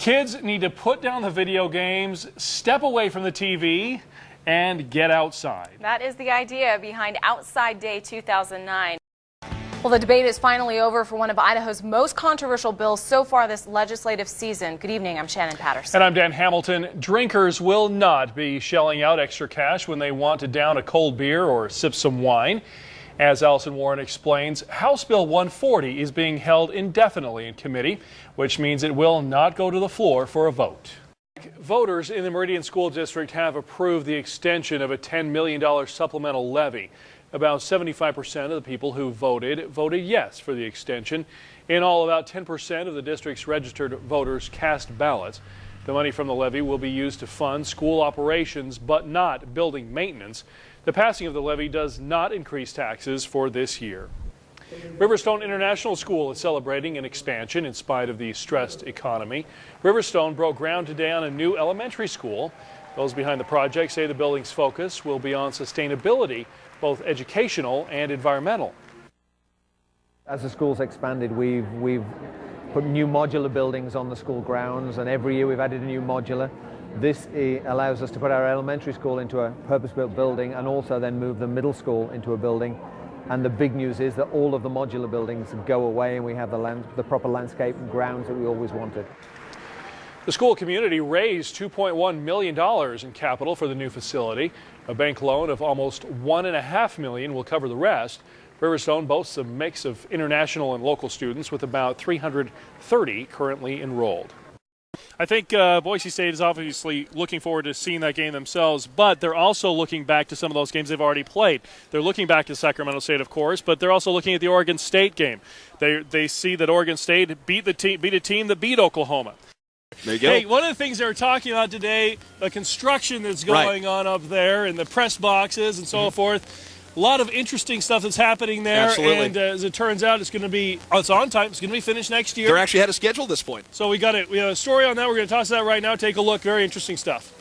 Kids need to put down the video games, step away from the TV, and get outside. That is the idea behind Outside Day 2009. Well, the debate is finally over for one of Idaho's most controversial bills so far this legislative season. Good evening, I'm Shannon Patterson. And I'm Dan Hamilton. Drinkers will not be shelling out extra cash when they want to down a cold beer or sip some wine. As Allison Warren explains, House Bill 140 is being held indefinitely in committee, which means it will not go to the floor for a vote. Voters in the Meridian School District have approved the extension of a $10 million supplemental levy. About 75% of the people who voted yes for the extension. In all, about 10% of the district's registered voters cast ballots. The money from the levy will be used to fund school operations, but not building maintenance. The passing of the levy does not increase taxes for this year. Riverstone International School is celebrating an expansion in spite of the stressed economy. Riverstone broke ground today on a new elementary school. Those behind the project say the building's focus will be on sustainability, both educational and environmental. As the school's expanded, we've put new modular buildings on the school grounds, and every year we've added a new modular. This allows us to put our elementary school into a purpose-built building and also then move the middle school into a building. And the big news is that all of the modular buildings go away and we have the proper landscape and grounds that we always wanted. The school community raised $2.1 million in capital for the new facility. A bank loan of almost $1.5 million will cover the rest. Riverstone boasts a mix of international and local students with about 330 currently enrolled. I think Boise State is obviously looking forward to seeing that game themselves, but they're also looking back to some of those games they've already played. They're looking back to Sacramento State, of course, but they're also looking at the Oregon State game. They see that Oregon State beat a team that beat Oklahoma. There you go. Hey, one of the things they were talking about today, the construction that's going on up there and the press boxes and so forth. A lot of interesting stuff that's happening there. Absolutely. And as it turns out, it's on time. It's going to be finished next year. They're actually ahead of schedule at this point. So we have a story on that. We're going to toss that right now. Take a look. Very interesting stuff.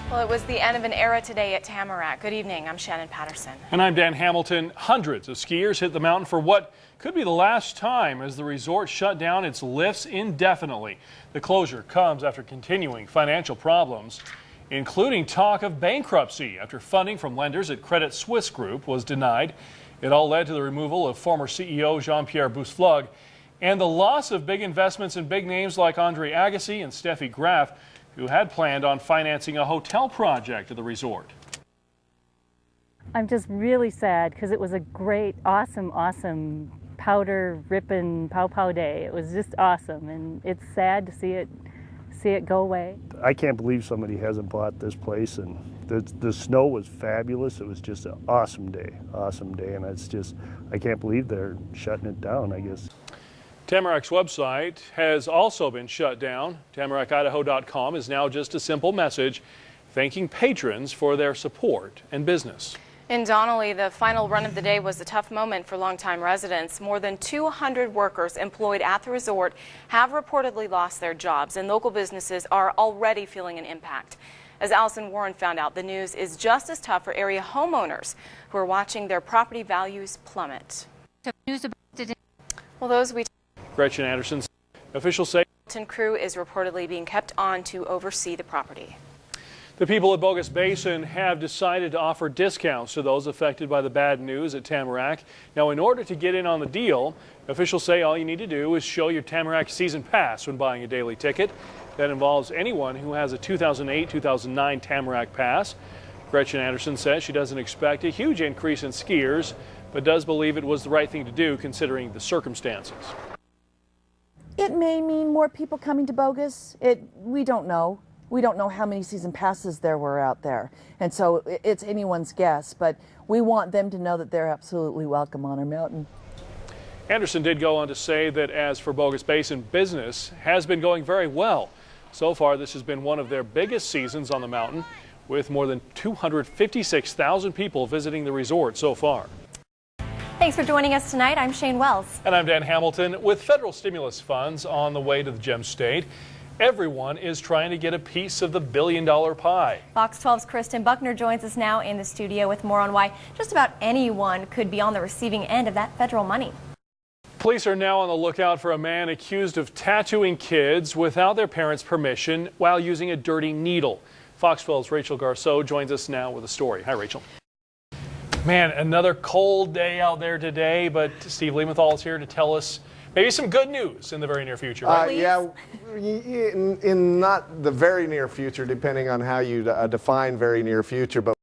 Well, it was the end of an era today at Tamarack. Good evening. I'm Shannon Patterson. And I'm Dan Hamilton. Hundreds of skiers hit the mountain for what could be the last time as the resort shut down its lifts indefinitely. The closure comes after continuing financial problems, including talk of bankruptcy after funding from lenders at Credit Suisse Group was denied. It all led to the removal of former CEO Jean-Pierre Bousflug and the loss of big investments in big names like Andre Agassi and Steffi Graf, who had planned on financing a hotel project at the resort. I'm just really sad because it was a great, awesome powder ripping pow day. It was just awesome, and it's sad to see it go away. I can't believe somebody hasn't bought this place, and the snow was fabulous. It was just an awesome day, and it's just, I can't believe they're shutting it down, I guess. Tamarack's website has also been shut down. TamaracKidaho.com is now just a simple message thanking patrons for their support and business. In Donnelly, the final run of the day was a tough moment for longtime residents. More than 200 workers employed at the resort have reportedly lost their jobs, and local businesses are already feeling an impact. As Allison Warren found out, the news is just as tough for area homeowners who are watching their property values plummet. Well, Gretchen Anderson, officials say the crew is reportedly being kept on to oversee the property. The people at Bogus Basin have decided to offer discounts to those affected by the bad news at Tamarack. Now, in order to get in on the deal, officials say all you need to do is show your Tamarack season pass when buying a daily ticket. That involves anyone who has a 2008-2009 Tamarack pass. Gretchen Anderson says she doesn't expect a huge increase in skiers, but does believe it was the right thing to do considering the circumstances. It may mean more people coming to Bogus. We don't know. We don't know how many season passes there were out there, and so it's anyone's guess, but we want them to know that they're absolutely welcome on our mountain. Anderson did go on to say that as for Bogus Basin, business has been going very well. So far, this has been one of their biggest seasons on the mountain, with more than 256,000 people visiting the resort so far. Thanks for joining us tonight. I'm Shane Wells. And I'm Dan Hamilton. With federal stimulus funds on the way to the Gem State, everyone is trying to get a piece of the billion-dollar pie. Fox 12's Kristen Buckner joins us now in the studio with more on why just about anyone could be on the receiving end of that federal money. Police are now on the lookout for a man accused of tattooing kids without their parents' permission while using a dirty needle. Fox 12's Rachel Garceau joins us now with a story. Hi, Rachel. Man, another cold day out there today, but Steve Leventhal is here to tell us maybe some good news in the very near future, right? Yeah, in not the very near future, depending on how you define very near future. But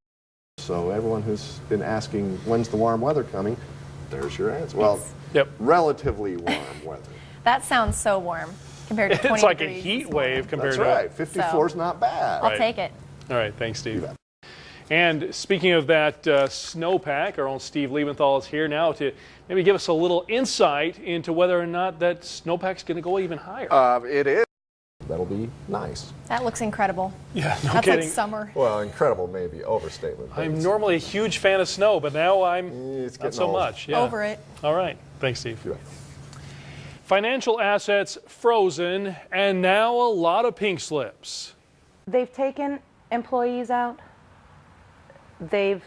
so everyone who's been asking when's the warm weather coming, there's your answer. Well, relatively warm weather. That sounds so warm compared to 20 It's like degrees. a heat wave compared That's to right. 54 is not bad. I'll take it. All right, thanks, Steve. And speaking of that snowpack, our own Steve Leventhal is here now to maybe give us a little insight into whether or not that snowpack's going to go even higher. It is. That'll be nice. That looks incredible. Yeah, no That's kidding. like summer. Well, incredible maybe overstatement. I'm normally a huge fan of snow, but now I'm It's not getting so old. much. Yeah. Over it. All right, thanks, Steve. Yeah. Financial assets frozen, and now a lot of pink slips. They've taken employees out. They've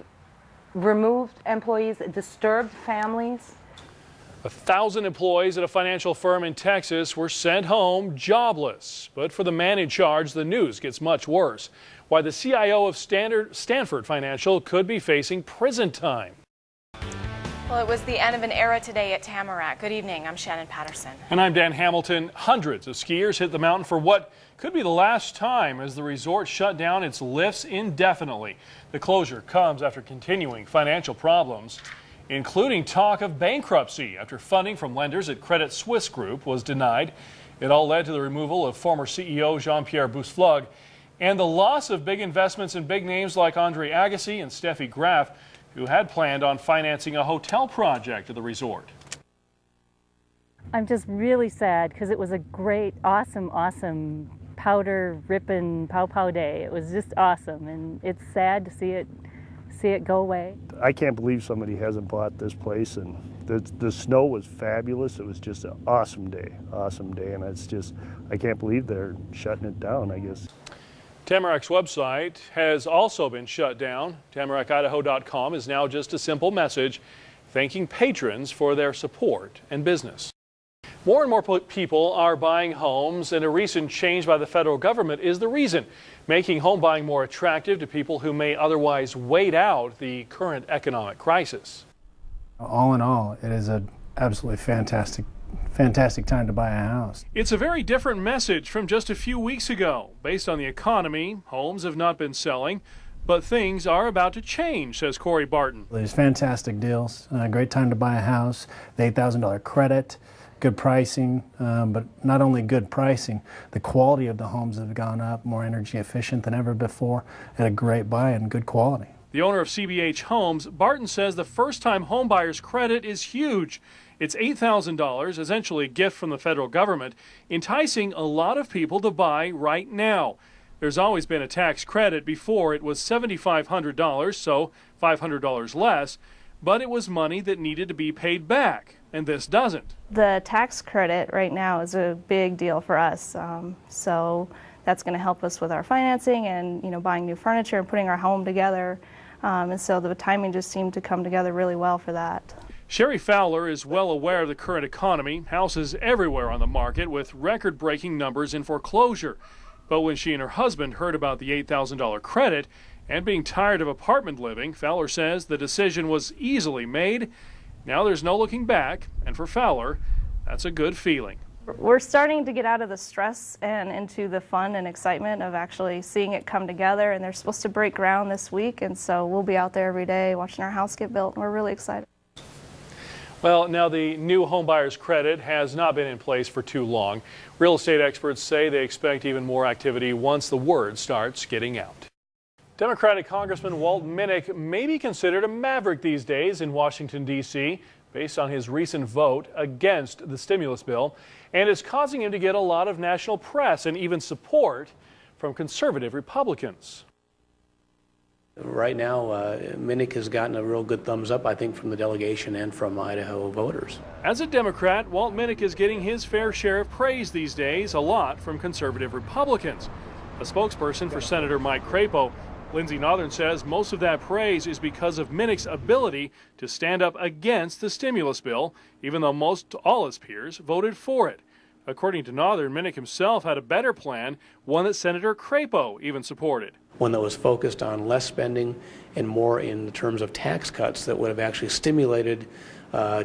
removed employees, disturbed families. 1,000 employees at a financial firm in Texas were sent home jobless. But for the man in charge, the news gets much worse. Why the CIO of Stanford Financial could be facing prison time. Well, it was the end of an era today at Tamarack. Good evening. I'm Shannon Patterson. And I'm Dan Hamilton. Hundreds of skiers hit the mountain for what could be the last time as the resort shut down its lifts indefinitely. The closure comes after continuing financial problems, including talk of bankruptcy after funding from lenders at Credit Suisse Group was denied. It all led to the removal of former CEO Jean-Pierre Bousflug and the loss of big investments in big names like Andre Agassi and Steffi Graf, who had planned on financing a hotel project at the resort. I'm just really sad because it was a great, awesome powder ripping pow day. It was just awesome, and it's sad to see it go away. I can't believe somebody hasn't bought this place, and the snow was fabulous. It was just an awesome day, and it's just, I can't believe they're shutting it down, I guess. Tamarack's website has also been shut down. TamarackIdaho.com is now just a simple message thanking patrons for their support and business. More and more people are buying homes, and a recent change by the federal government is the reason, making home buying more attractive to people who may otherwise wait out the current economic crisis. All in all, it is an absolutely fantastic time to buy a house. It's a very different message from just a few weeks ago. Based on the economy, homes have not been selling, but things are about to change, says Corey Barton. There's fantastic deals, great time to buy a house, the $8,000 credit, good pricing, but not only good pricing, the quality of the homes have gone up, more energy efficient than ever before, at a great buy and good quality. The owner of CBH Homes, Barton says the first-time home buyer's credit is huge. It's $8,000, essentially a gift from the federal government, enticing a lot of people to buy right now. There's always been a tax credit. Before it was $7,500, so $500 less, but it was money that needed to be paid back, and this doesn't. The tax credit right now is a big deal for us, so that's going to help us with our financing and buying new furniture and putting our home together, and so the timing just seemed to come together really well for that. Sherry Fowler is well aware of the current economy. Houses everywhere on the market with record-breaking numbers in foreclosure. But when she and her husband heard about the $8,000 credit and being tired of apartment living, Fowler says the decision was easily made. Now there's no looking back, and for Fowler, that's a good feeling. We're starting to get out of the stress and into the fun and excitement of actually seeing it come together, and they're supposed to break ground this week, and so we'll be out there every day watching our house get built, and we're really excited. Well, now the new homebuyer's credit has not been in place for too long. Real estate experts say they expect even more activity once the word starts getting out. Democratic Congressman Walt Minnick may be considered a maverick these days in Washington, D.C., based on his recent vote against the stimulus bill, and it's causing him to get a lot of national press and even support from conservative Republicans. Right now, Minnick has gotten a real good thumbs up, I think, from the delegation and from Idaho voters. As a Democrat, Walt Minnick is getting his fair share of praise these days, a lot from conservative Republicans. A spokesperson for Senator Mike Crapo Lindsey Northern says most of that praise is because of Minnick's ability to stand up against the stimulus bill, even though most all his peers voted for it. According to Northern, Minnick himself had a better plan, one that Senator Crapo even supported. One that was focused on less spending and more in terms of tax cuts that would have actually stimulated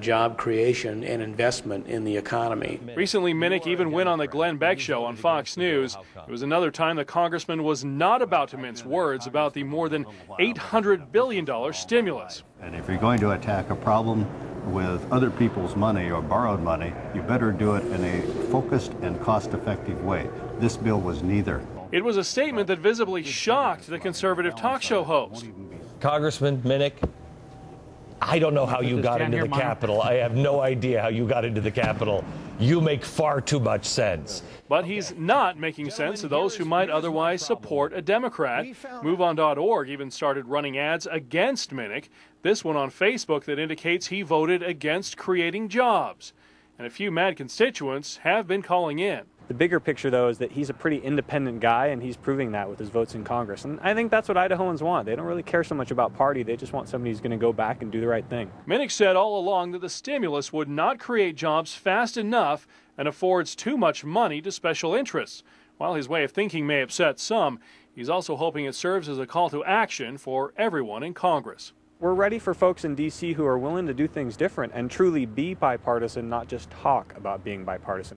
job creation and investment in the economy. Recently, Minnick even went on the Glenn Beck Show on Fox News. It was another time the congressman was not about to mince words about the more than $800 billion stimulus. And if you're going to attack a problem with other people's money or borrowed money, you better do it in a focused and cost-effective way. This bill was neither. It was a statement that visibly shocked the conservative talk show host. Congressman Minnick, I don't know how you got into the Capitol. I have no idea how you got into the Capitol. You make far too much sense. But he's not making sense to those who might otherwise support a Democrat. MoveOn.org even started running ads against Minnick, this one on Facebook that indicates he voted against creating jobs. And a few mad constituents have been calling in. The bigger picture, though, is that he's a pretty independent guy, and he's proving that with his votes in Congress. And I think that's what Idahoans want. They don't really care so much about party. They just want somebody who's going to go back and do the right thing. Minnick said all along that the stimulus would not create jobs fast enough and affords too much money to special interests. While his way of thinking may upset some, he's also hoping it serves as a call to action for everyone in Congress. We're ready for folks in D.C. who are willing to do things different and truly be bipartisan, not just talk about being bipartisan.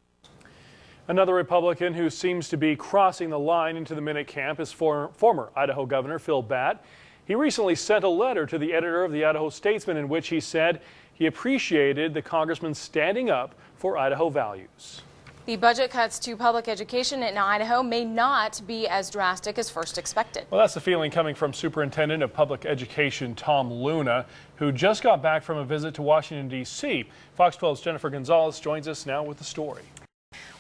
Another Republican who seems to be crossing the line into the Minnick camp is former Idaho Governor Phil Batt. He recently sent a letter to the editor of the Idaho Statesman in which he said he appreciated the congressman standing up for Idaho values. The budget cuts to public education in Idaho may not be as drastic as first expected. Well, that's the feeling coming from Superintendent of Public Education Tom Luna, who just got back from a visit to Washington, D.C. Fox 12's Jennifer Gonzalez joins us now with the story.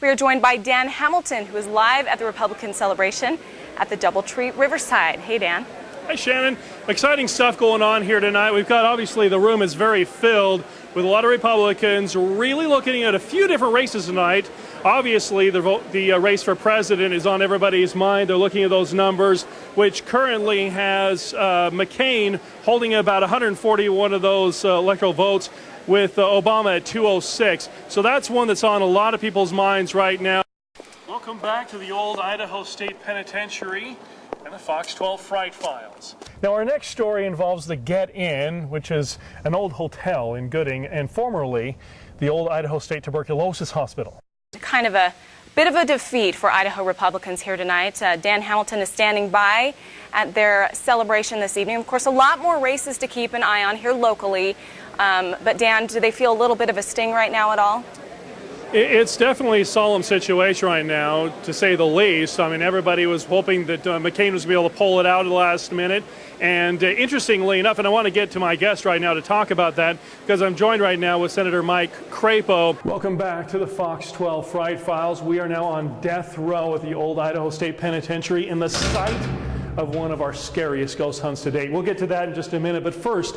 We are joined by Dan Hamilton, who is live at the Republican celebration at the Doubletree Riverside. Hey, Dan. Hi, Shannon. Exciting stuff going on here tonight. We've got, obviously, the room is very filled with a lot of Republicans really looking at a few different races tonight. Obviously, the race for president is on everybody's mind. They're looking at those numbers, which currently has McCain holding about 141 of those electoral votes, with Obama at 206. So that's one that's on a lot of people's minds right now. Welcome back to the old Idaho State Penitentiary and the Fox 12 Fright Files. Now, our next story involves the Get Inn, which is an old hotel in Gooding and formerly the old Idaho State Tuberculosis Hospital. Kind of a bit of a defeat for Idaho Republicans here tonight. Dan Hamilton is standing by at their celebration this evening. Of course, a lot more races to keep an eye on here locally. But Dan, do they feel a little bit of a sting right now at all? It's definitely a solemn situation right now, to say the least. I mean, everybody was hoping that McCain was going to be able to pull it out at the last minute. And interestingly enough, and I want to get to my guest right now to talk about that, because I'm joined right now with Senator Mike Crapo. Welcome back to the Fox 12 Fright Files. We are now on death row at the old Idaho State Penitentiary in the site of one of our scariest ghost hunts to date. We'll get to that in just a minute, but first,